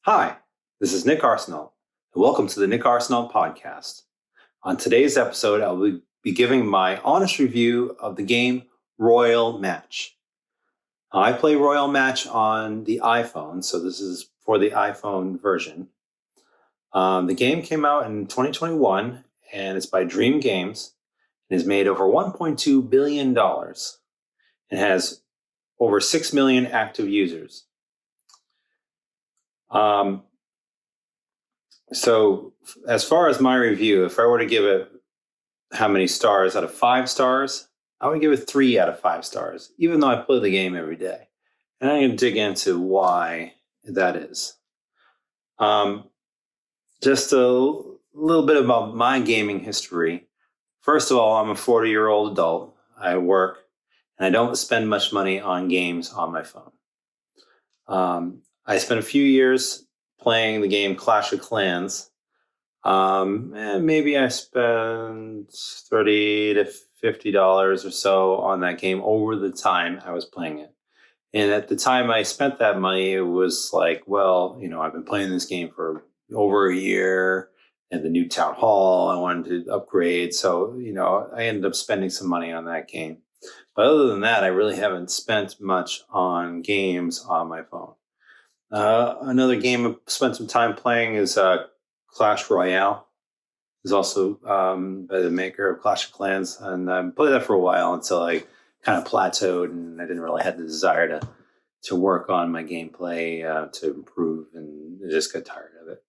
Hi, this is Nick Arsenault, and welcome to the Nick Arsenault podcast. On today's episode, I will be giving my honest review of the game Royal Match. I play Royal Match on the iPhone, so this is for the iPhone version. The game came out in 2021, and it's by Dream Games, and is made over $1.2 billion, and has over 6 million active users. So as far as my review, if I were to give it how many stars out of 5 stars, I would give it 3 out of 5 stars, even though I play the game every day. And I'm going to dig into why that is. Just a little bit about my gaming history. First of all, I'm a 40-year-old adult. I work, and I don't spend much money on games on my phone. I spent a few years playing the game Clash of Clans. And maybe I spent $30 to $50 or so on that game over the time I was playing it. And at the time I spent that money, it was like, well, I've been playing this game for over a year, and the new town hall, I wanted to upgrade. So, I ended up spending some money on that game. But other than that, I really haven't spent much on games on my phone. Another game I've spent some time playing is Clash Royale. It's also by the maker of Clash of Clans, and I played that for a while until I kind of plateaued, and I didn't really have the desire to work on my gameplay to improve, and I just got tired of it.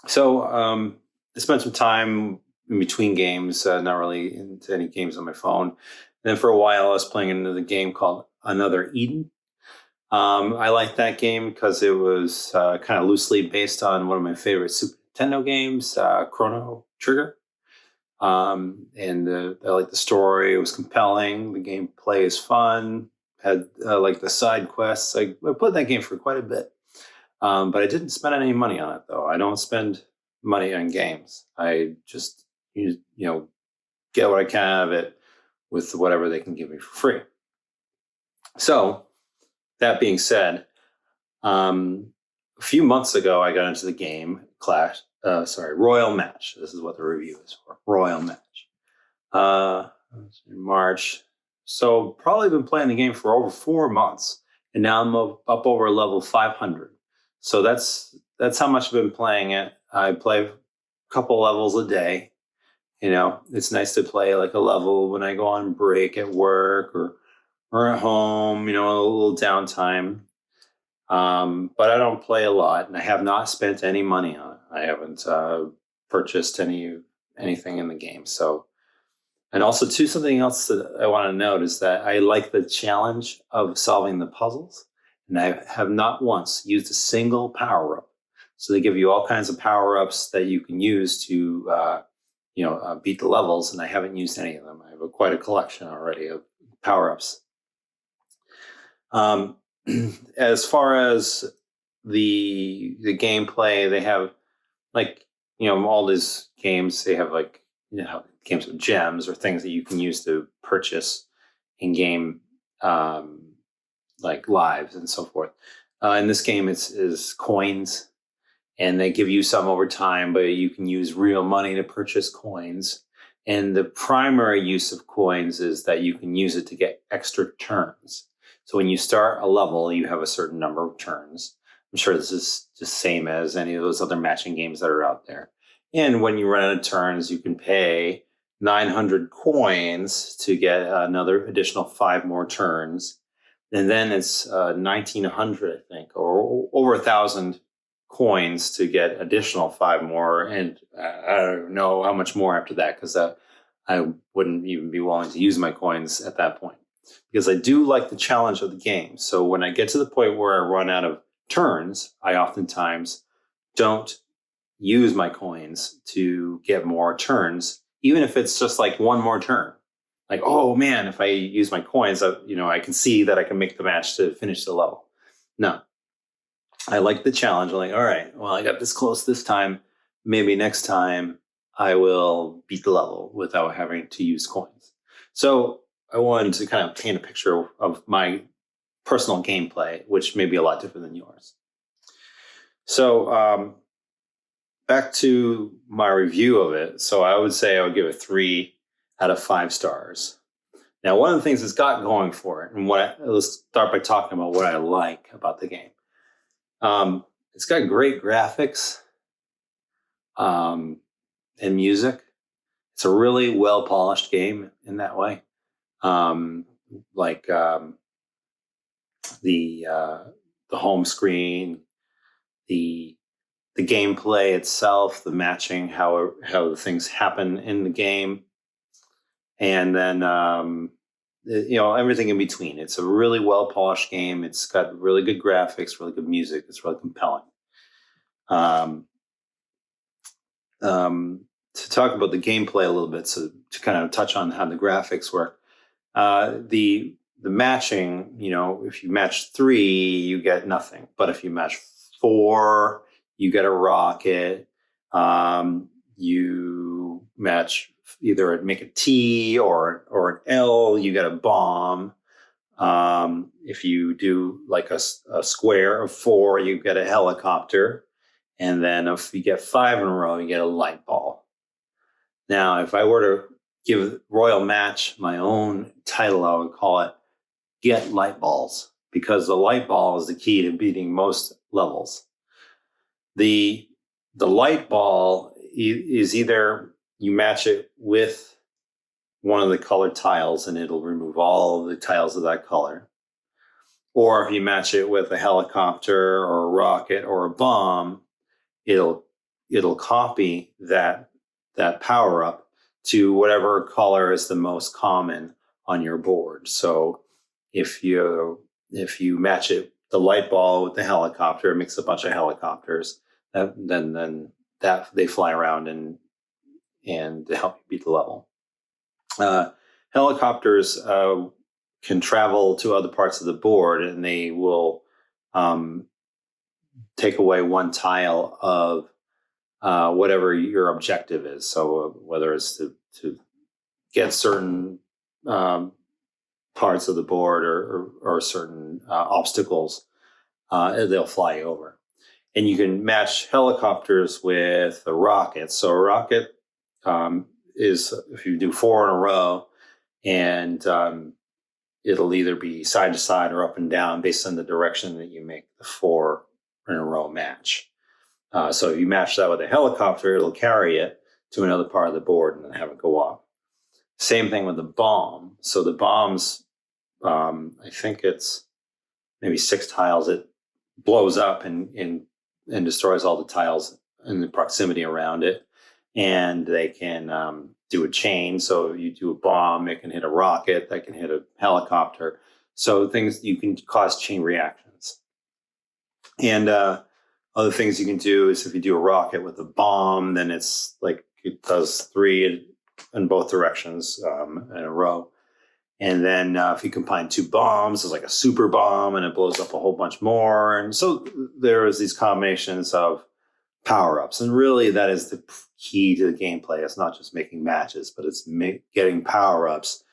So I spent some time in between games, not really into any games on my phone. And then for a while, I was playing another game called Another Eden. I liked that game because it was kind of loosely based on one of my favorite Super Nintendo games, Chrono Trigger. And I liked the story. It was compelling. The gameplay is fun. Had like the side quests. I played that game for quite a bit. But I didn't spend any money on it, though. I don't spend money on games. I just, get what I can out of it with whatever they can give me for free. So, that being said, a few months ago, I got into the game Royal Match. This is what the review is for. Royal Match. In March. So probably been playing the game for over 4 months, and now I'm up over level 500. So that's how much I've been playing it. I play a couple levels a day. It's nice to play like a level when I go on break at work or at home, a little downtime. But I don't play a lot, and I have not spent any money on it. I haven't purchased anything in the game. So, and also too, something else that I want to note is that I like the challenge of solving the puzzles, and I have not once used a single power up. So they give you all kinds of power ups that you can use to, beat the levels, and I haven't used any of them. I have quite a collection already of power ups. As far as the gameplay, they have all these games. They have games with gems or things that you can use to purchase in game, like lives and so forth. In this game, is coins, and they give you some over time, but you can use real money to purchase coins. And the primary use of coins is that you can use it to get extra turns. So when you start a level, you have a certain number of turns. I'm sure this is just same as any of those other matching games that are out there. And when you run out of turns, you can pay 900 coins to get another additional 5 more turns. And then it's 1,900, I think, or over 1,000 coins to get additional 5 more. And I don't know how much more after that, because I wouldn't even be willing to use my coins at that point, because I do like the challenge of the game. So when I get to the point where I run out of turns, I oftentimes don't use my coins to get more turns, even if it's just like one more turn. Like, oh man, if I use my coins, I can see that I can make the match to finish the level. No, I like the challenge. I'm like, all right, well, I got this close this time. Maybe next time I will beat the level without having to use coins. So I wanted to kind of paint a picture of my personal gameplay, which may be a lot different than yours. So back to my review of it. So I would say I would give it 3 out of 5 stars. Now, one of the things it's got going for it, and let's start by talking about what I like about the game. It's got great graphics and music. It's a really well polished game in that way. Like the home screen, the gameplay itself, the matching, how the things happen in the game, and then everything in between. It's a really well polished game. It's got really good graphics, really good music. It's really compelling. To talk about the gameplay a little bit, so to kind of touch on how the graphics work, the matching, if you match 3, you get nothing. But if you match 4, you get a rocket. You match either make a T or an L, you get a bomb. If you do like a square of 4, you get a helicopter. And then if you get 5 in a row, you get a light ball. Now, if I were to give Royal Match my own title, I would call it Get Light Balls, because the light ball is the key to beating most levels. The light ball is either you match it with one of the colored tiles and it'll remove all of the tiles of that color. Or if you match it with a helicopter or a rocket or a bomb, it'll copy that power up to whatever color is the most common on your board. So if you match it, the light ball with the helicopter, it makes a bunch of helicopters. Then that they fly around and help you beat the level. Helicopters can travel to other parts of the board, and they will take away one tile of whatever your objective is. So whether it's to get certain parts of the board or certain obstacles, they'll fly over. And you can match helicopters with a rocket. So a rocket is if you do 4 in a row, and it'll either be side to side or up and down based on the direction that you make the 4 in a row match. So if you match that with a helicopter, it'll carry it to another part of the board and then have it go off. Same thing with the bomb. So the bombs, I think it's maybe 6 tiles. It blows up and destroys all the tiles in the proximity around it. And they can do a chain. So you do a bomb, it can hit a rocket, that can hit a helicopter. So things, you can cause chain reactions. And other things you can do is if you do a rocket with a bomb, then it's like it does 3 in both directions in a row. And then if you combine 2 bombs, it's like a super bomb and it blows up a whole bunch more. And so there is these combinations of power-ups. And really that is the key to the gameplay. It's not just making matches, but it's getting power-ups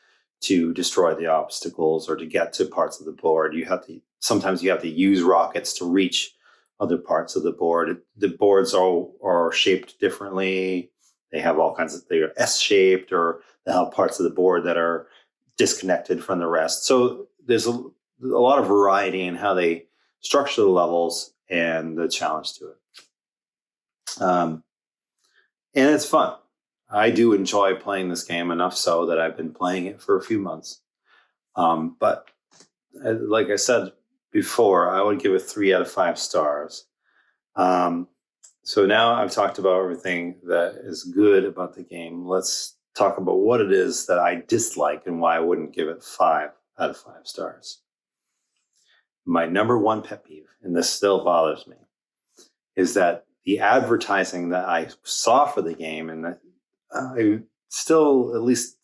to destroy the obstacles or to get to parts of the board. Sometimes you have to use rockets to reach other parts of the board. The boards are shaped differently. They have all kinds of, they're S-shaped, or they have parts of the board that are disconnected from the rest. So there's a lot of variety in how they structure the levels and the challenge to it. And it's fun. I do enjoy playing this game enough so that I've been playing it for a few months. But like I said before, I would give it 3 out of 5 stars. So now I've talked about everything that is good about the game. Let's talk about what it is that I dislike and why I wouldn't give it 5 out of 5 stars. My number one pet peeve, and this still bothers me, is that the advertising that I saw for the game, and that I still, at least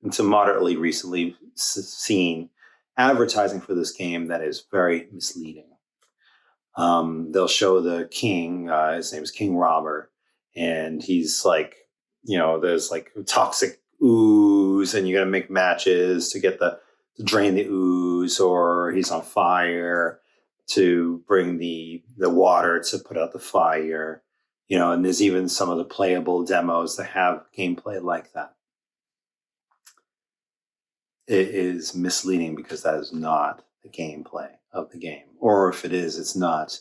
until moderately recently, seen advertising for this game that is very misleading. They'll show the king, his name is King Robert, and he's like, there's like toxic ooze, and you got to make matches to get to drain the ooze, or he's on fire. to bring the water to put out the fire, and there's even some of the playable demos that have gameplay like that. It is misleading because that is not the gameplay of the game. Or if it is, it's not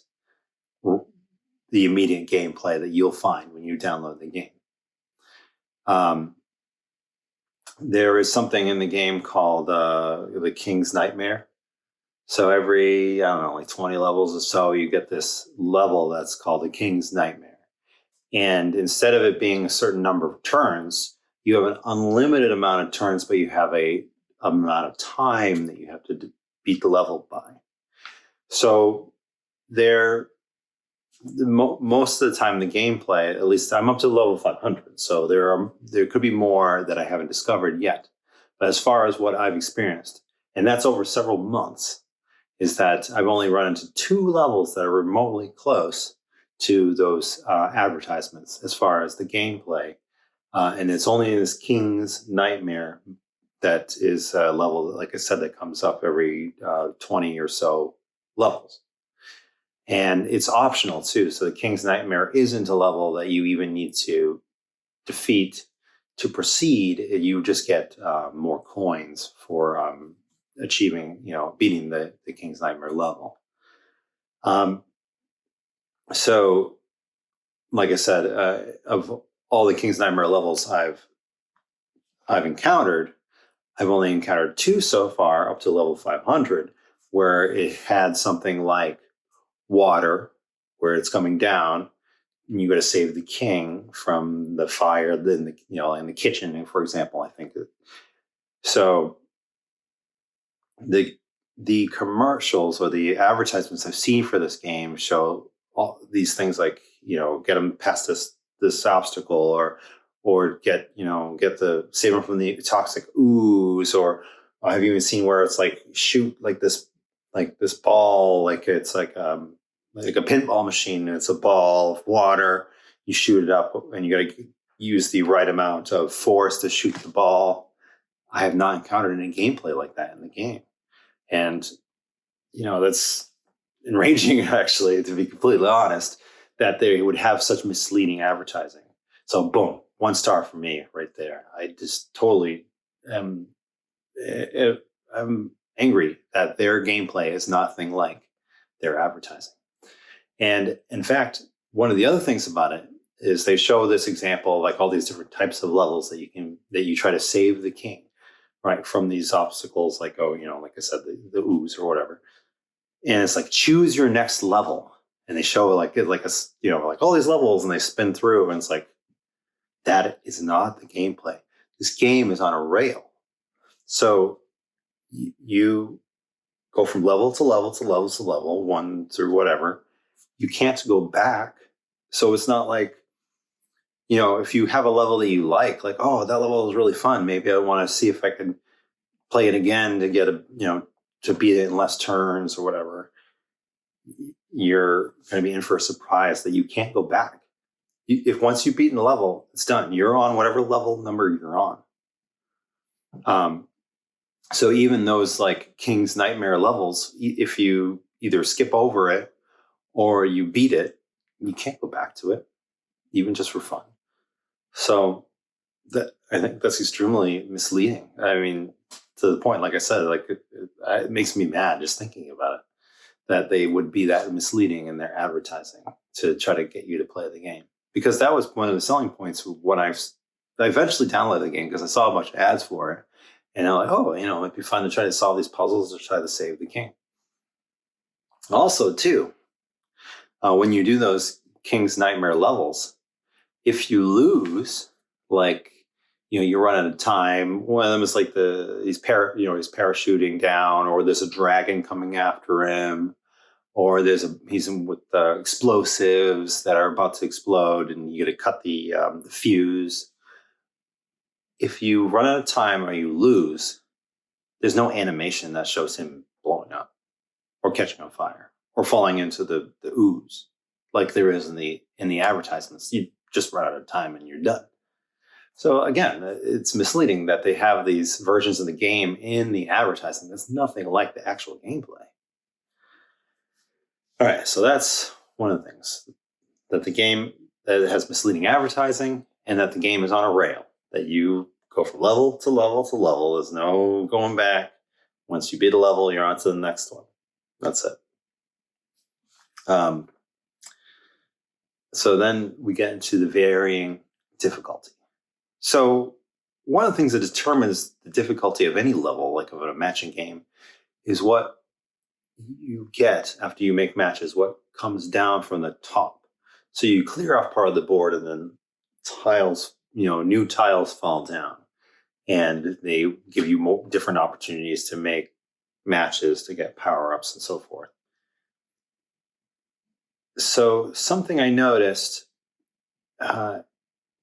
the immediate gameplay that you'll find when you download the game. There is something in the game called the King's Nightmare. So every, 20 levels or so, you get this level that's called the King's Nightmare. And instead of it being a certain number of turns, you have an unlimited amount of turns, but you have a amount of time that you have to beat the level by. So most of the time, the gameplay, at least I'm up to level 500. So there could be more that I haven't discovered yet. But as far as what I've experienced, and that's over several months, is that I've only run into 2 levels that are remotely close to those advertisements as far as the gameplay. And it's only in this King's Nightmare that is a level, like I said, that comes up every 20 or so levels. And it's optional too. So the King's Nightmare isn't a level that you even need to defeat to proceed. You just get more coins for achieving, beating the King's Nightmare level. So, like I said, of all the King's Nightmare levels I've encountered, I've only encountered 2 so far, up to level 500, where it had something like water, where it's coming down, and you got to save the king from the fire in the kitchen, for example. I think so. The commercials or the advertisements I've seen for this game show all these things like, get them past this obstacle, or get save them from the toxic ooze, or I've even seen where it's like shoot like this ball, like it's like a pinball machine, and it's a ball of water. You shoot it up, and you got to use the right amount of force to shoot the ball. I have not encountered any gameplay like that in the game. And, that's enraging, actually, to be completely honest, that they would have such misleading advertising. So, boom, 1 star for me right there. I just totally I'm angry that their gameplay is nothing like their advertising. And in fact, one of the other things about it is they show this example, like all these different types of levels that you try to save the king, right, from these obstacles, like, like I said, the ooze or whatever. And it's like, choose your next level. And they show like all these levels, and they spin through, and it's like, that is not the gameplay. This game is on a rail. So you go from level to level to level to level, 1 through whatever. You can't go back. So it's not like, if you have a level that you like, oh, that level is really fun, maybe I want to see if I can play it again to get to beat it in less turns or whatever. You're going to be in for a surprise that you can't go back. If once you've beaten the level, it's done. You're on whatever level number you're on. So even those like King's Nightmare levels, if you either skip over it or you beat it, you can't go back to it, even just for fun. So I think that's extremely misleading. I mean, to the point, like I said, it makes me mad just thinking about it, that they would be that misleading in their advertising to try to get you to play the game. Because that was one of the selling points when I eventually downloaded the game, because I saw a bunch of ads for it. And I'm like, oh, it might be fun to try to solve these puzzles or try to save the king. Also, too, when you do those King's Nightmare levels, if you lose, like, you run out of time. One of them is like he's parachuting down, or there's a dragon coming after him, or he's with explosives that are about to explode, and you got to cut the fuse. If you run out of time or you lose, there's no animation that shows him blowing up or catching on fire or falling into the ooze like there is in the advertisements. You just run out of time and you're done. So again, it's misleading that they have these versions of the game in the advertising. That's nothing like the actual gameplay. All right, so that's one of the things, that the game, that it has misleading advertising, and that the game is on a rail, that you go from level to level to level. There's no going back. Once you beat a level, you're on to the next one. That's it. Um, so then we get into the varying difficulty. So one of the things that determines the difficulty of any level, like of a matching game, is what you get after you make matches, what comes down from the top. So you clear off part of the board, and then tiles, new tiles fall down, and they give you more different opportunities to make matches, to get power-ups and so forth. So something I noticed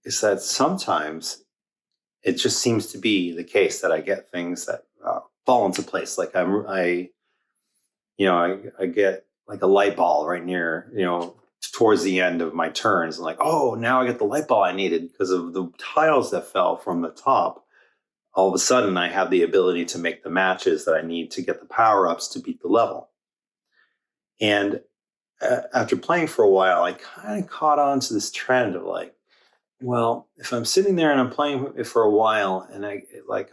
is that sometimes it just seems to be the case that I get things that fall into place. Like I get like a light ball right near, towards the end of my turns. I'm like, oh, now I get the light ball I needed because of the tiles that fell from the top. All of a sudden, I have the ability to make the matches that I need to get the power-ups to beat the level. And after playing for a while, I kind of caught on to this trend of like, well, if I'm sitting there and I'm playing it for a while, and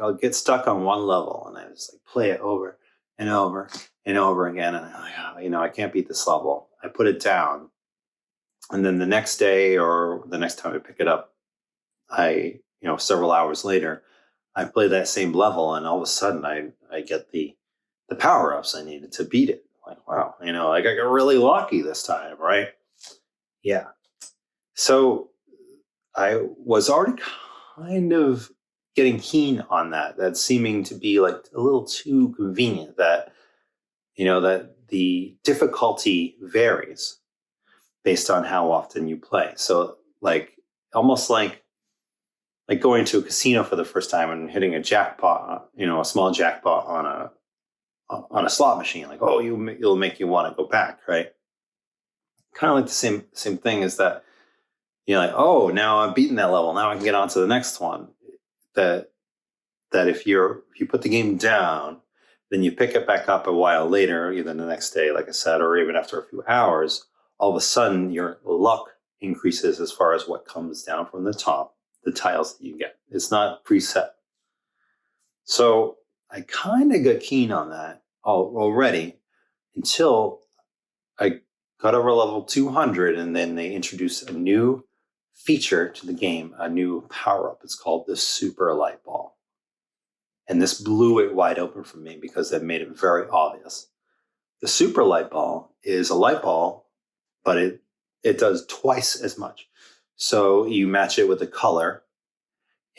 I'll get stuck on one level, and I just like play it over and over and over again, and I'm like, I can't beat this level. I put it down, and then the next day or the next time I pick it up, several hours later, I play that same level, and all of a sudden I get the power ups I needed to beat it. Like, wow, I got really lucky this time, right? Yeah. So I was already kind of getting keen on that seeming to be like a little too convenient, that, that the difficulty varies based on how often you play. So like, almost like going to a casino for the first time and hitting a jackpot, a small jackpot on a slot machine. Like, oh, it'll make you want to go back, right? Kind of like the same thing is that, like, oh, now I've beaten that level. Now I can get on to the next one. That if you put the game down, then you pick it back up a while later, either the next day, like I said, or even after a few hours, all of a sudden your luck increases as far as what comes down from the top, the tiles that you get. It's not preset. So I kind of got keen on that already until I got over level 200, and then they introduced a new feature to the game, a new power-up. It's called the Super Light Ball. And this blew it wide open for me because it made it very obvious. The Super Light Ball is a light ball, but it does twice as much. So you match it with a color,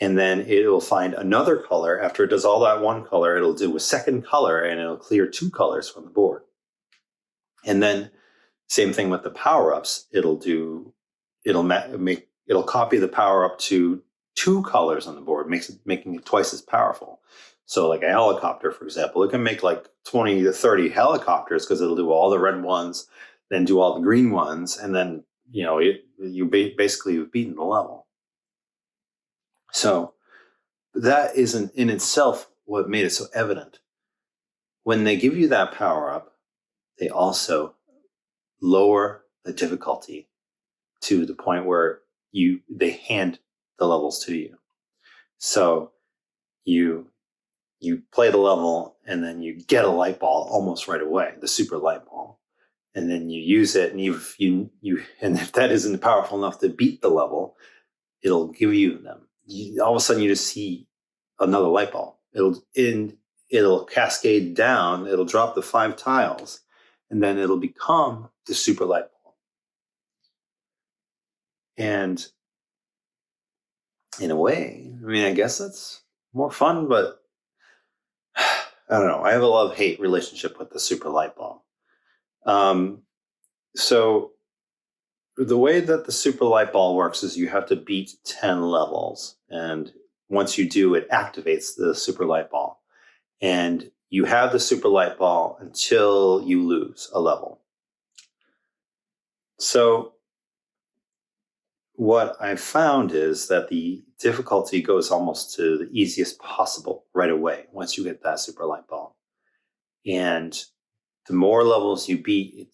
and then it will find another color. After it does all that one color, it'll do a second color, and it'll clear two colors from the board. And then same thing with the power-ups. It'll copy the power-up to two colors on the board, making it twice as powerful. So like a helicopter, for example, it can make like 20 to 30 helicopters because it'll do all the red ones, then do all the green ones, and then, basically you've beaten the level. So that isn't in itself what made it so evident. When they give you that power-up, they also lower the difficulty to the point where they hand the levels to you. So you play the level, and then you get a light ball almost right away, the super light ball, and then you use it, and and if that isn't powerful enough to beat the level, it'll give you them. All of a sudden, you just see another light ball. It'll cascade down. It'll drop the 5 tiles, and then it'll become the super light ball. And in a way, I guess that's more fun, but I don't know. I have a love-hate relationship with the super light ball. So the way that the super light ball works is you have to beat 10 levels. And once you do, it activates the super light ball. And you have the super light ball until you lose a level. So what I've found is that the difficulty goes almost to the easiest possible right away once you get that super light ball. And the more levels you beat,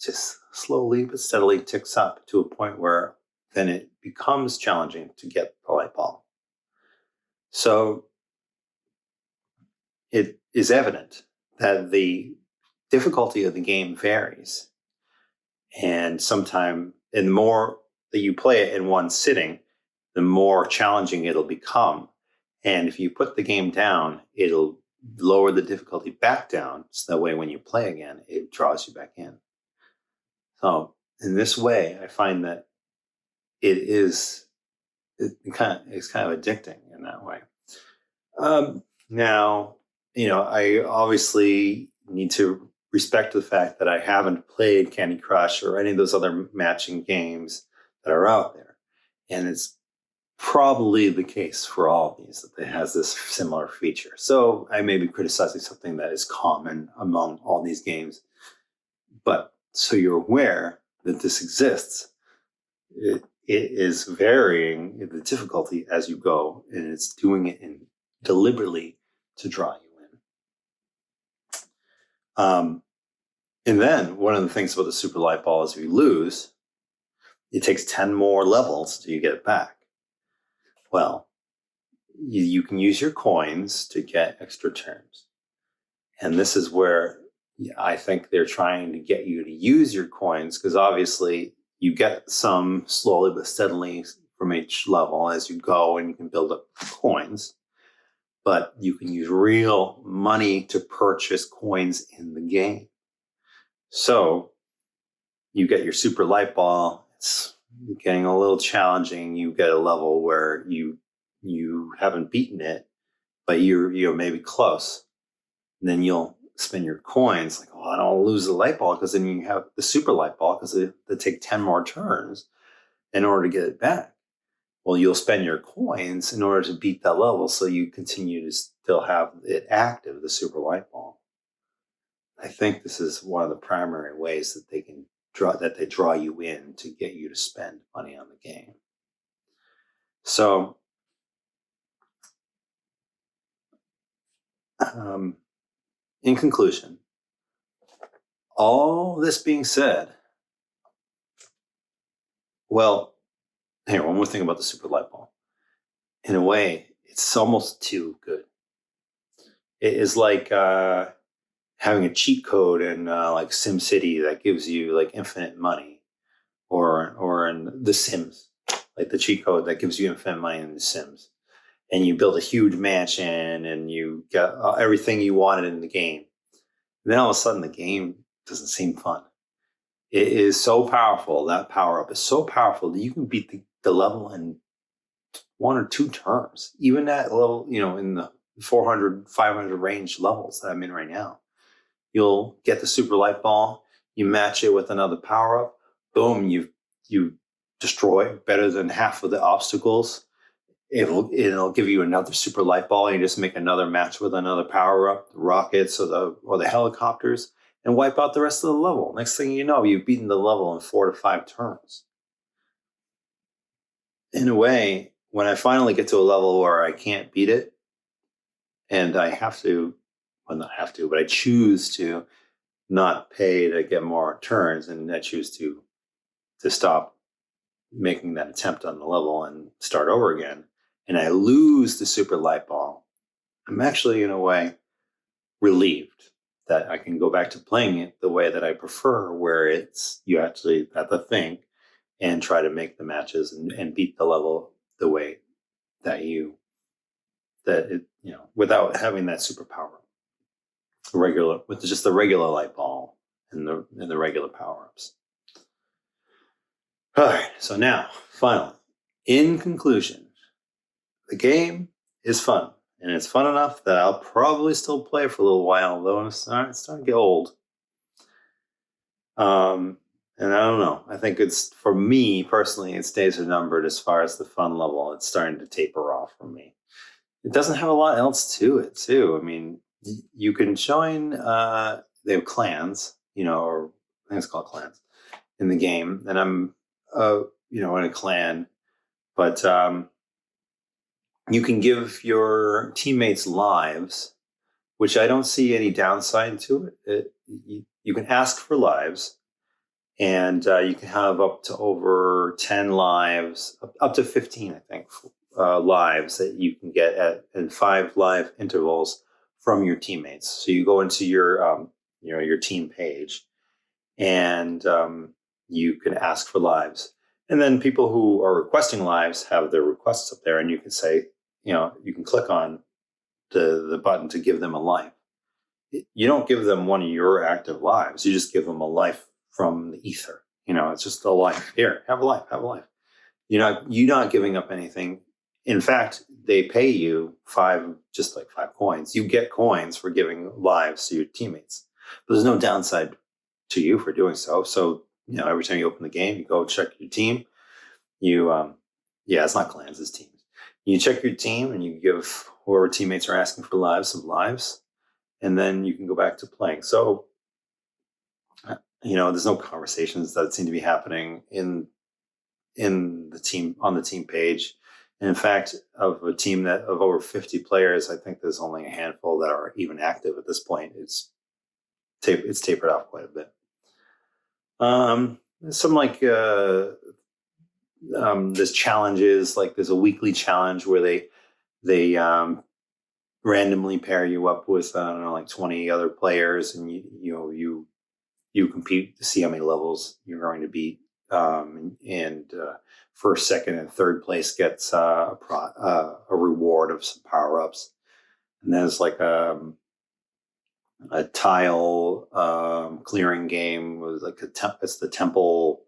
slowly but steadily ticks up to a point where then it becomes challenging to get the light ball. So it is evident that the difficulty of the game varies. And sometimes, the more that you play it in one sitting, the more challenging it'll become. And if you put the game down, it'll lower the difficulty back down. So that way, when you play again, it draws you back in. So in this way, I find that it's kind of addicting in that way. Now, I obviously need to respect the fact that I haven't played Candy Crush or any of those other matching games that are out there. And it's probably the case for all of these that it has this similar feature. So I may be criticizing something that is common among all these games. But so you're aware that this exists, it is varying the difficulty as you go, and it's doing it deliberately to draw you in. And then one of the things about the Super Light Ball is if you lose, it takes 10 more levels till you get it back. Well, you can use your coins to get extra turns. And this is where I think they're trying to get you to use your coins, because obviously you get some slowly but steadily from each level as you go, and you can build up coins. But you can use real money to purchase coins in the game. So you get your Super Light Ball. It's getting a little challenging. You get a level where you haven't beaten it, but you're maybe close. And then you'll spend your coins like, I don't want to lose the light ball, because then you have the Super Light Ball, because they take 10 more turns in order to get it back. Well, you'll spend your coins in order to beat that level, so you continue to still have it active, the Super Light Ball. I think this is one of the primary ways that they draw you in to get you to spend money on the game. So, in conclusion, all this being said, well, here, one more thing about the Super Light Ball. In a way, it's almost too good. It is like having a cheat code in like SimCity that gives you like infinite money, or in The Sims, like the cheat code that gives you infinite money in The Sims, and you build a huge mansion and you get everything you wanted in the game. And then all of a sudden, the game doesn't seem fun. It is so powerful. That power up is so powerful that you can beat the level in 1 or 2 turns, even at level, in the 400, 500 range levels that I'm in right now. You'll get the Super Light Ball, you match it with another power up, boom, you destroy better than half of the obstacles. It'll give you another Super Light Ball, and you just make another match with another power up, the rockets or the helicopters, and wipe out the rest of the level. Next thing you know, you've beaten the level in 4 to 5 turns. In a way, when I finally get to a level where I can't beat it, and I have to, well, not have to, but I choose to not pay to get more turns, and I choose to stop making that attempt on the level and start over again, and I lose the Super Light Ball, I'm actually, in a way, relieved that I can go back to playing it the way that I prefer, where it's you actually have to think and try to make the matches and beat the level the way that without having that superpower, with just the regular light ball and the regular power-ups. All right, so now, finally, in conclusion, the game is fun, and it's fun enough that I'll probably still play for a little while, though it's starting to get old. And I don't know. I think for me personally, its days are numbered as far as the fun level. It's starting to taper off for me. It doesn't have a lot else to it, too. I mean, you can join, they have clans, or I think it's called clans in the game. And I'm, in a clan, but you can give your teammates lives, which I don't see any downside to it. You can ask for lives, and you can have up to over 10 lives, up to 15, I think, lives that you can get in 5 live intervals from your teammates. So you go into your team page, and you can ask for lives. And then people who are requesting lives have their requests up there, and you can say, you can click on the button to give them a life. You don't give them one of your active lives. You just give them a life from the ether. It's just a life. Here, have a life, have a life. You're not giving up anything. In fact, they pay you 5 coins. You get coins for giving lives to your teammates. But there's no downside to you for doing so. So, every time you open the game, you go check your team. It's not clans, it's teams. You check your team and you give whoever teammates are asking for lives some lives, and then you can go back to playing. So, there's no conversations that seem to be happening in the team, on the team page. And in fact, of a team of over 50 players, I think there's only a handful that are even active at this point. It's tapered off quite a bit. Some there's challenges, like there's a weekly challenge where they randomly pair you up with 20 other players, and you compete to see how many levels you're going to beat. And first, second, and third place gets a reward of some power ups. And there's like a tile clearing game with it's the temple,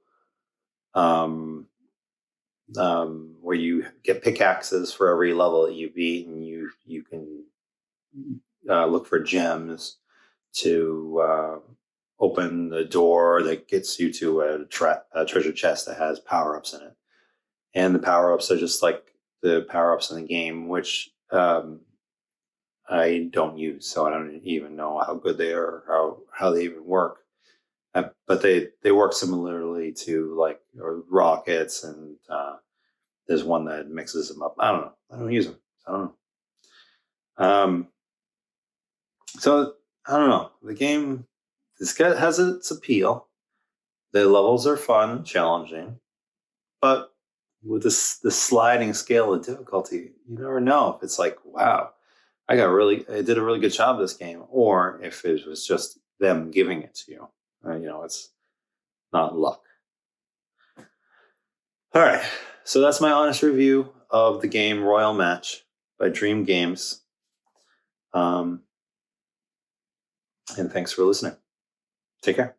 where you get pickaxes for every level that you beat, and you can look for gems to open the door that gets you to a treasure chest that has power-ups in it. And the power-ups are just like the power-ups in the game, which I don't use, so I don't even know how good they are, or how they even work. But they work similarly to rockets, and there's one that mixes them up. I don't know. I don't use them. I don't know. So I don't know. The game, this guy has its appeal. The levels are fun, challenging, but with the sliding scale of difficulty, you never know if it's like, wow, I did a really good job this game, or if it was just them giving it to you. It's not luck. All right, so that's my honest review of the game Royal Match by Dream Games. And thanks for listening. Take care.